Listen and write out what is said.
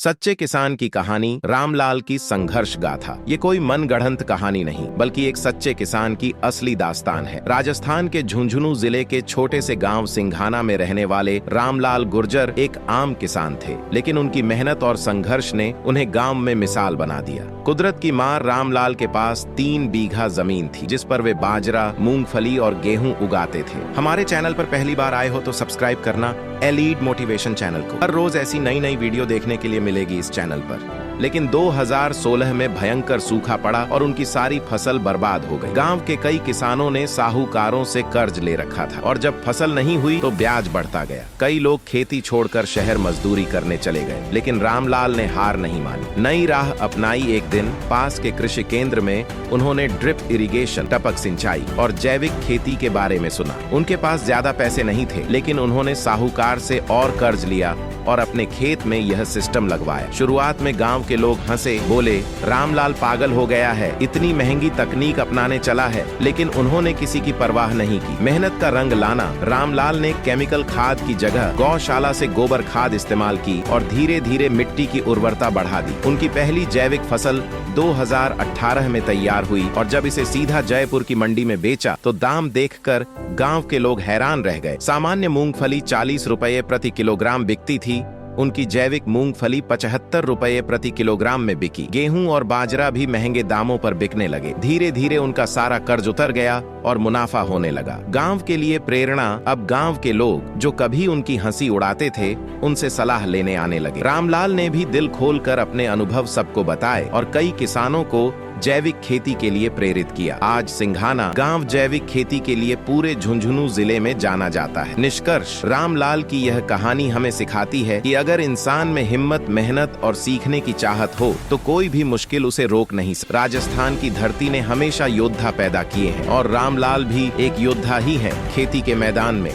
सच्चे किसान की कहानी रामलाल की संघर्ष गाथा। ये कोई मनगढ़ंत कहानी नहीं बल्कि एक सच्चे किसान की असली दास्तान है। राजस्थान के झुंझुनू जिले के छोटे से गांव सिंघाना में रहने वाले रामलाल गुर्जर एक आम किसान थे, लेकिन उनकी मेहनत और संघर्ष ने उन्हें गांव में मिसाल बना दिया। कुदरत की मार, रामलाल के पास 3 बीघा जमीन थी जिस पर वे बाजरा, मूंगफली और गेहूं उगाते थे। हमारे चैनल पर पहली बार आए हो तो सब्सक्राइब करना एलीड मोटिवेशन चैनल को। हर रोज ऐसी नई नई वीडियो देखने के लिए मिलेगी इस चैनल पर। लेकिन 2016 में भयंकर सूखा पड़ा और उनकी सारी फसल बर्बाद हो गई। गांव के कई किसानों ने साहूकारों से कर्ज ले रखा था और जब फसल नहीं हुई तो ब्याज बढ़ता गया। कई लोग खेती छोड़कर शहर मजदूरी करने चले गए, लेकिन रामलाल ने हार नहीं मानी। नई राह अपनाई। एक दिन पास के कृषि केंद्र में उन्होंने ड्रिप इरिगेशन, टपक सिंचाई और जैविक खेती के बारे में सुना। उनके पास ज्यादा पैसे नहीं थे, लेकिन उन्होंने साहूकार से और कर्ज लिया और अपने खेत में यह सिस्टम लगवाया। शुरुआत में गांव के लोग हंसे, बोले रामलाल पागल हो गया है, इतनी महंगी तकनीक अपनाने चला है, लेकिन उन्होंने किसी की परवाह नहीं की। मेहनत का रंग लाना। रामलाल ने केमिकल खाद की जगह गौशाला से गोबर खाद इस्तेमाल की और धीरे धीरे मिट्टी की उर्वरता बढ़ा दी। उनकी पहली जैविक फसल 2018 में तैयार हुई और जब इसे सीधा जयपुर की मंडी में बेचा तो दाम देखकर गांव के लोग हैरान रह गए। सामान्य मूंगफली 40 रुपये प्रति किलोग्राम बिकती थी, उनकी जैविक मूंगफली 75 रुपये प्रति किलोग्राम में बिकी। गेहूं और बाजरा भी महंगे दामों पर बिकने लगे। धीरे धीरे उनका सारा कर्ज उतर गया और मुनाफा होने लगा। गांव के लिए प्रेरणा। अब गांव के लोग जो कभी उनकी हंसी उड़ाते थे, उनसे सलाह लेने आने लगे। रामलाल ने भी दिल खोलकर अपने अनुभव सबको बताए और कई किसानों को जैविक खेती के लिए प्रेरित किया। आज सिंघाना गांव जैविक खेती के लिए पूरे झुंझुनू जिले में जाना जाता है। निष्कर्ष, रामलाल की यह कहानी हमें सिखाती है कि अगर इंसान में हिम्मत, मेहनत और सीखने की चाहत हो तो कोई भी मुश्किल उसे रोक नहीं सकता। राजस्थान की धरती ने हमेशा योद्धा पैदा किए हैं और रामलाल भी एक योद्धा ही है खेती के मैदान में।